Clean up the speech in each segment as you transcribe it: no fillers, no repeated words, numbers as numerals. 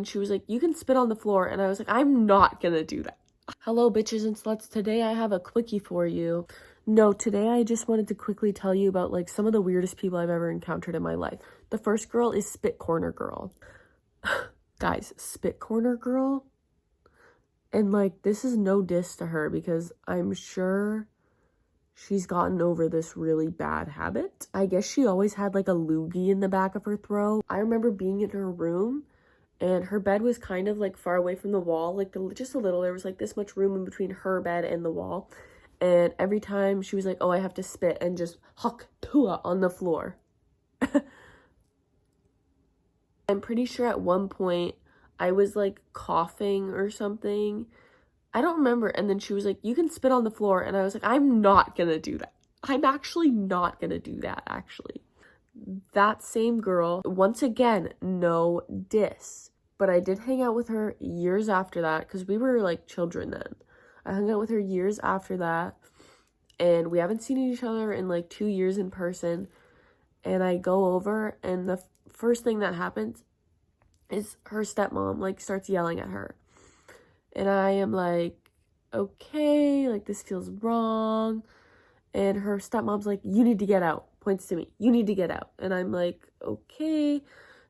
And she was like, you can spit on the floor. And I was like, I'm not gonna do that. Hello, bitches and sluts. Today I have a quickie for you. No, today I just wanted to quickly tell you about like some of the weirdest people I've ever encountered in my life. The first girl is Spit Corner Girl. Guys, Spit Corner Girl? And like, this is no diss to her because I'm sure she's gotten over this really bad habit. I guess she always had like a loogie in the back of her throat. I remember being in her room and her bed was kind of like far away from the wall, like just a little. There was like this much room in between her bed and the wall. And every time she was like, oh, I have to spit, and just huck tua on the floor. I'm pretty sure at one point I was like coughing or something. I don't remember. And then she was like, you can spit on the floor. And I was like, I'm not gonna do that. I'm actually not gonna do that, actually. That same girl, once again, no diss. But I did hang out with her years after that because we were like children then. I hung out with her years after that. And we haven't seen each other in like 2 years in person. And I go over and the first thing that happens is her stepmom like starts yelling at her. And I am like, okay, like this feels wrong. And her stepmom's like, you need to get out. Points to me. You need to get out. And I'm like, okay.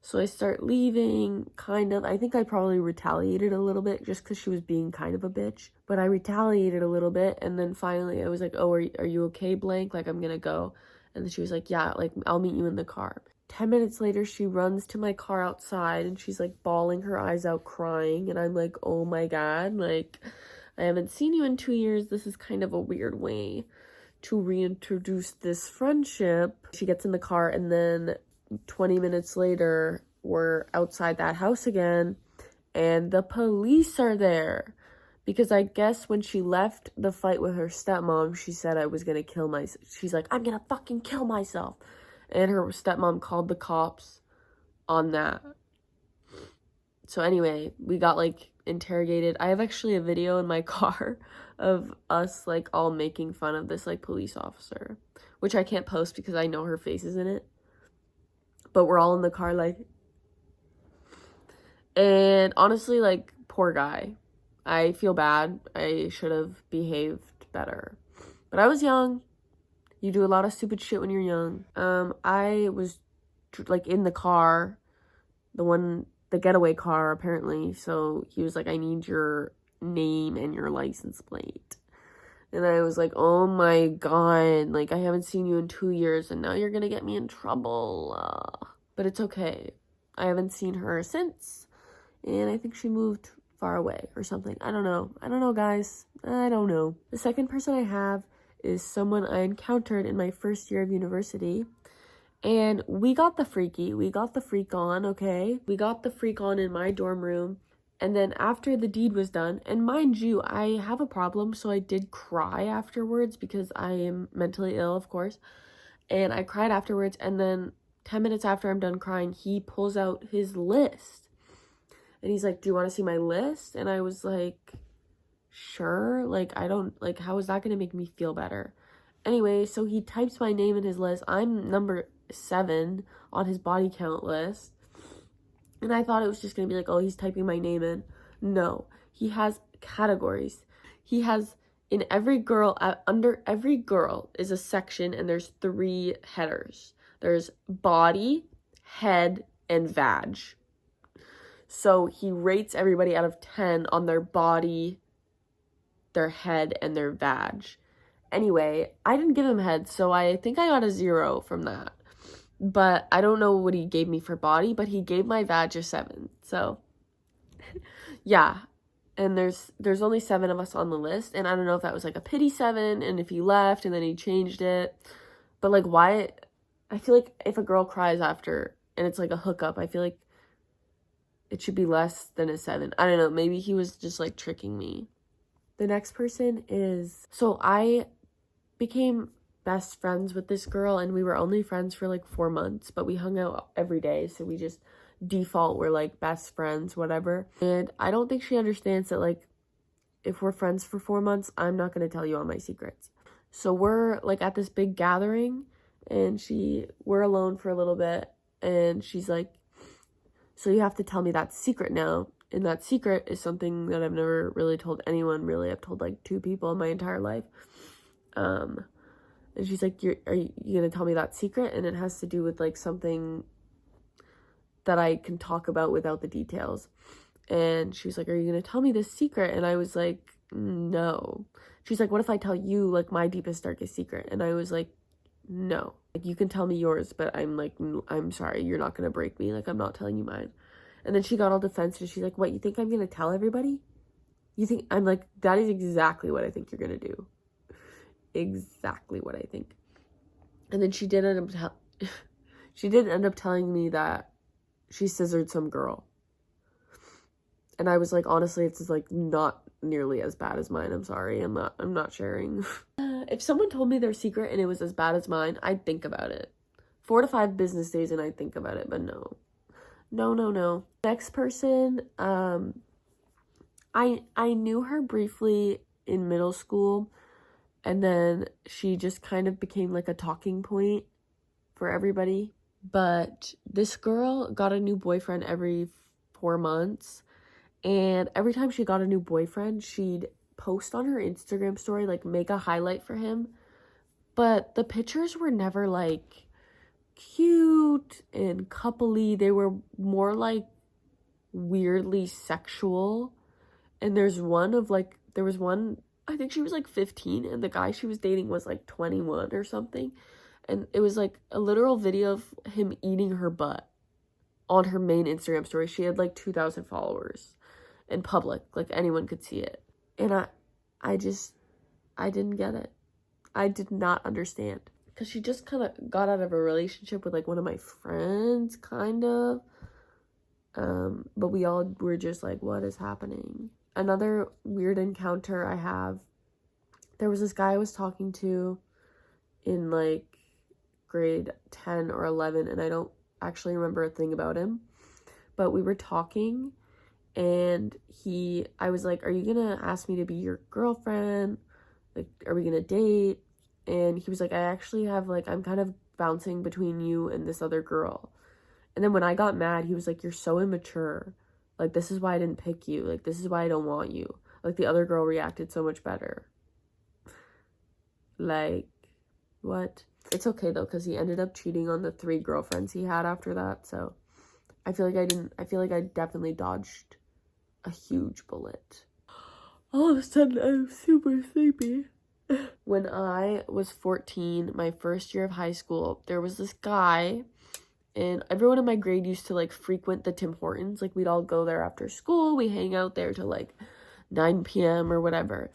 So I start leaving, kind of. I think I probably retaliated a little bit just because she was being kind of a bitch. But I retaliated a little bit. And then finally I was like, oh, are you okay, blank? Like, I'm going to go. And then she was like, yeah, like, I'll meet you in the car. 10 minutes later, she runs to my car outside and she's like bawling her eyes out, crying. And I'm like, oh my God, like, I haven't seen you in 2 years. This is kind of a weird way to reintroduce this friendship. She gets in the car and then 20 minutes later, we're outside that house again and the police are there. Because I guess when she left the fight with her stepmom, she said I was gonna kill myself. She's like, I'm gonna fucking kill myself. And her stepmom called the cops on that. So anyway, we got like interrogated. I have actually a video in my car of us like all making fun of this like police officer, which I can't post because I know her face is in it. But we're all in the car like, and honestly, like, poor guy. I feel bad. I should have behaved better. But I was young. You do a lot of stupid shit when you're young. I was like in the car, the getaway car apparently. So he was like, I need your name and your license plate. And I was like, oh my God, like I haven't seen you in 2 years and now you're gonna get me in trouble. But it's okay. I haven't seen her since. And I think she moved far away or something. I don't know, guys. I don't know. The second person I have is someone I encountered in my first year of university. And we got the freak on, okay? We got the freak on in my dorm room. And then after the deed was done, and mind you, I have a problem, so I did cry afterwards because I am mentally ill, of course. And I cried afterwards, and then 10 minutes after I'm done crying, he pulls out his list. And he's like, do you want to see my list? And I was like, sure. Like, I don't, like, how is that going to make me feel better? Anyway, so he types my name in his list. I'm number 7 on his body count list. And I thought it was just going to be like, oh, he's typing my name in. No, he has categories. He has, in every girl, under every girl is a section, and there's 3 headers. There's body, head, and vag. So he rates everybody out of 10 on their body, their head, and their vag. Anyway, I didn't give him head, so I think I got a 0 from that. But I don't know what he gave me for body, but he gave my vag a 7. So, yeah. And there's only 7 of us on the list, and I don't know if that was like a pity 7, and if he left, and then he changed it. But like, why? I feel like if a girl cries after, and it's like a hookup, I feel like it should be less than a 7. I don't know. Maybe he was just like tricking me. The next person is, so I became best friends with this girl, and we were only friends for like 4 months, but we hung out every day. So we just default, we're like best friends, whatever. And I don't think she understands that like, if we're friends for 4 months, I'm not going to tell you all my secrets. So we're like at this big gathering, and we're alone for a little bit, and she's like, So you have to tell me that secret now. And that secret is something that I've never really told anyone, really. I've told like 2 people in my entire life. And she's like, are you gonna tell me that secret? And it has to do with like something that I can talk about without the details. And she's like, are you gonna tell me this secret? And I was like, no. She's like, what if I tell you like my deepest, darkest secret? And I was like, no. Like, you can tell me yours, but I'm like, I'm sorry, you're not gonna break me. Like, I'm not telling you mine. And then she got all defensive. She's like, what, you think I'm gonna tell everybody? You think? I'm like, that is exactly what I think you're gonna do. Exactly what I think. And then she did end up telling me that she scissored some girl. And I was like, honestly, it's just like not nearly as bad as mine. I'm sorry. I'm not sharing. If someone told me their secret and it was as bad as mine, I'd think about it. 4 to 5 business days and I'd think about it, but no. No. Next person, I knew her briefly in middle school, and then she just kind of became like a talking point for everybody. But this girl got a new boyfriend every 4 months, and every time she got a new boyfriend, she'd post on her Instagram story, like make a highlight for him. But the pictures were never like cute and coupley. They were more like weirdly sexual. And there was one, I think she was like 15, and the guy she was dating was like 21 or something. And it was like a literal video of him eating her butt on her main Instagram story. She had like 2,000 followers in public, like anyone could see it. And I didn't get it. I did not understand. Because she just kind of got out of a relationship with like one of my friends, kind of. But we all were just like, what is happening? Another weird encounter I have, there was this guy I was talking to in like grade 10 or 11, and I don't actually remember a thing about him. But we were talking, and I was like, are you gonna ask me to be your girlfriend? Like, are we gonna date? And he was like, I actually have like, I'm kind of bouncing between you and this other girl. And then when I got mad, he was like, you're so immature. Like, this is why I didn't pick you. Like, this is why I don't want you. Like, the other girl reacted so much better. Like, what? It's okay though, because he ended up cheating on the 3 girlfriends he had after that. So I feel like I definitely dodged a huge bullet. All of a sudden, I'm super sleepy. When I was 14, my first year of high school, there was this guy, and everyone in my grade used to like frequent the Tim Hortons. Like, we'd all go there after school. We hang out there till like 9 p.m. or whatever.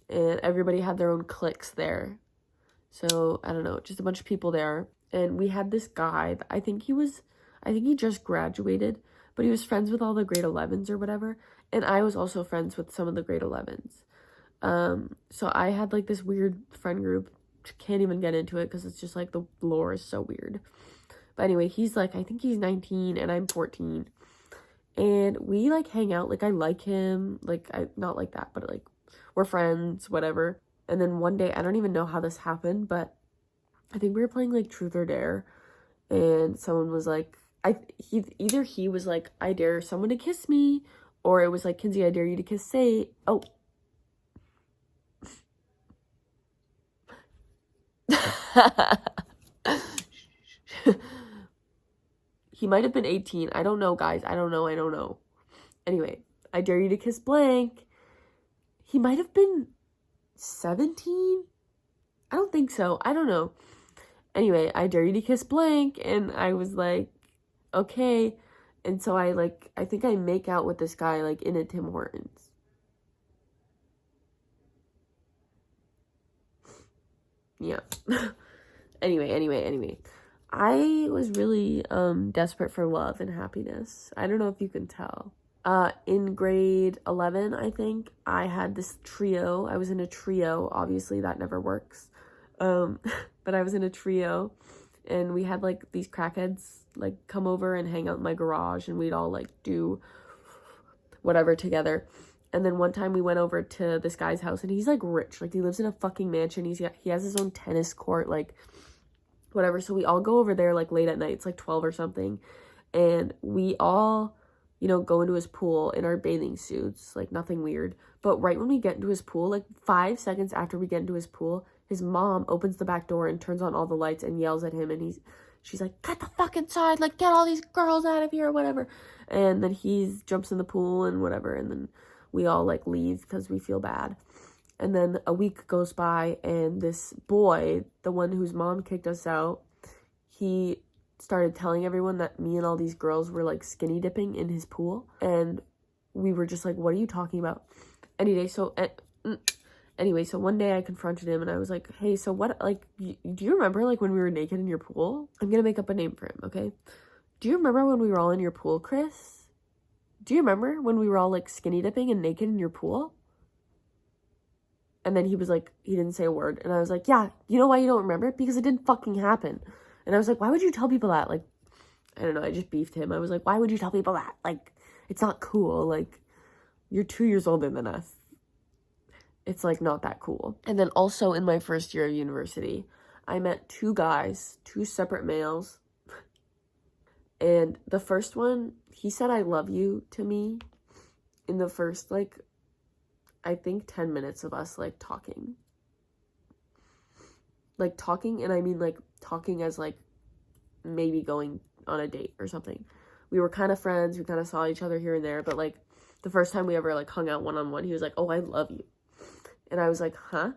And everybody had their own cliques there. So, I don't know, just a bunch of people there. And we had this guy, I think he just graduated, but he was friends with all the grade 11s or whatever. And I was also friends with some of the grade 11s. So I had like this weird friend group. Can't even get into it because it's just like the lore is so weird. But anyway, he's like, I think he's 19 and I'm 14. And we like hang out. Like, I like him. Like, not like that, but like we're friends, whatever. And then one day, I don't even know how this happened, but I think we were playing like Truth or Dare. And someone was like, he was like, I dare someone to kiss me. Or it was like, Kinsey, I dare you to kiss Say. Oh. He might have been 18. I don't know, guys. I don't know. Anyway, I dare you to kiss blank. He might have been 17. I don't think so. I don't know. Anyway, I dare you to kiss blank. And I was like, okay. And so I think I make out with this guy like in a Tim Hortons. Yeah. Anyway. I was really desperate for love and happiness. I don't know if you can tell. In grade 11, I think, I had this trio. I was in a trio. Obviously, that never works. But I was in a trio, and we had like these crackheads like come over and hang out in my garage, and we'd all like do whatever together. And then one time we went over to this guy's house, and he's like rich. Like, he lives in a fucking mansion. He has his own tennis court, like whatever. So we all go over there like late at night. It's like 12 or something. And we all you know, go into his pool in our bathing suits, like nothing weird. But right when we get into his pool, like 5 seconds after we get into his pool, his mom opens the back door and turns on all the lights and yells at him, and she's like, get the fuck inside, like get all these girls out of here or whatever. And then he jumps in the pool and whatever, and then we all like leave because we feel bad. And then a week goes by, and this boy, the one whose mom kicked us out, he started telling everyone that me and all these girls were like skinny dipping in his pool, and we were just like, what are you talking about? Anyway, so one day I confronted him and I was like, hey, so what, like, do you remember like when we were naked in your pool? I'm gonna make up a name for him, okay? Do you remember when we were all in your pool, Chris? Do you remember when we were all like skinny dipping and naked in your pool? And then he was like, he didn't say a word. And I was like, yeah, you know why you don't remember it? Because it didn't fucking happen. And I was like, why would you tell people that? Like, I don't know, I just beefed him. I was like, why would you tell people that? Like, it's not cool. Like, you're 2 years older than us. It's, like, not that cool. And then also in my first year of university, I met 2 guys, 2 separate males. And the first one, he said, I love you to me in the first, like, I think 10 minutes of us, like, talking. Like, talking, and I mean, like, talking as, like, maybe going on a date or something. We were kind of friends. We kind of saw each other here and there. But, like, the first time we ever, like, hung out one-on-one, he was like, oh, I love you. And I was like, huh?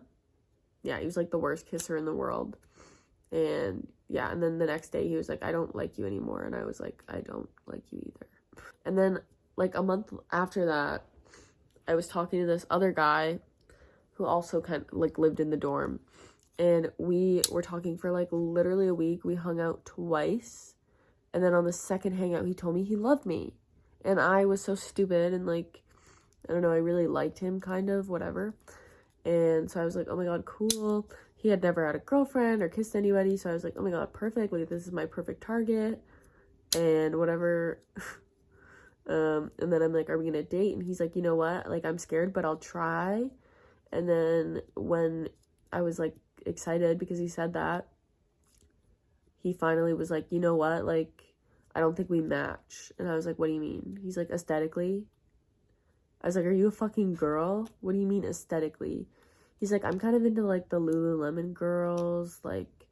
Yeah, he was, like, the worst kisser in the world. And, yeah, and then the next day he was like, I don't like you anymore. And I was like, I don't like you either. And then, like, a month after that, I was talking to this other guy who also kind of, like, lived in the dorm. And we were talking for, like, literally a week. We hung out twice. And then on the second hangout, he told me he loved me. And I was so stupid and, like, I don't know, I really liked him, kind of, whatever. And so I was like, oh my god, cool. He had never had a girlfriend or kissed anybody. So I was like, oh my god, perfect. Like, this is my perfect target. And whatever. And then I'm like, are we gonna date? And he's like, you know what? Like, I'm scared, but I'll try. And then when I was, like, excited because he said that, he finally was like, you know what? Like, I don't think we match. And I was like, what do you mean? He's like, aesthetically. I was like, are you a fucking girl? What do you mean aesthetically? He's like, I'm kind of into, like, the Lululemon girls, like,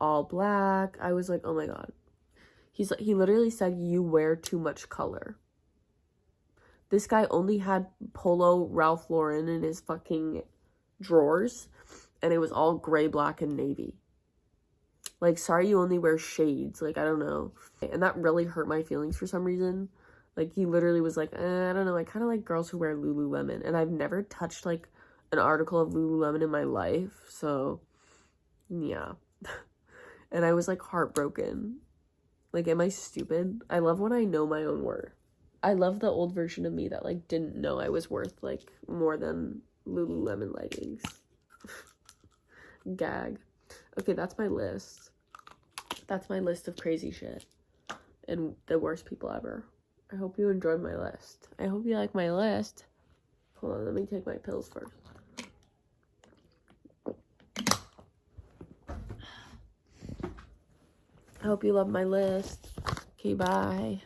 all black. I was like, oh my god. He's like, he literally said, you wear too much color. This guy only had Polo Ralph Lauren in his fucking drawers, and it was all gray, black, and navy. Like, sorry you only wear shades. Like, I don't know. And that really hurt my feelings for some reason. Like, he literally was like, I don't know, I kind of like girls who wear Lululemon. And I've never touched, like, an article of Lululemon in my life. So, yeah. And I was, like, heartbroken. Like, am I stupid? I love when I know my own worth. I love the old version of me that, like, didn't know I was worth, like, more than Lululemon leggings. Gag. Okay, that's my list. That's my list of crazy shit. And the worst people ever. I hope you enjoyed my list. I hope you like my list. Hold on, let me take my pills first. I hope you love my list. Okay, bye.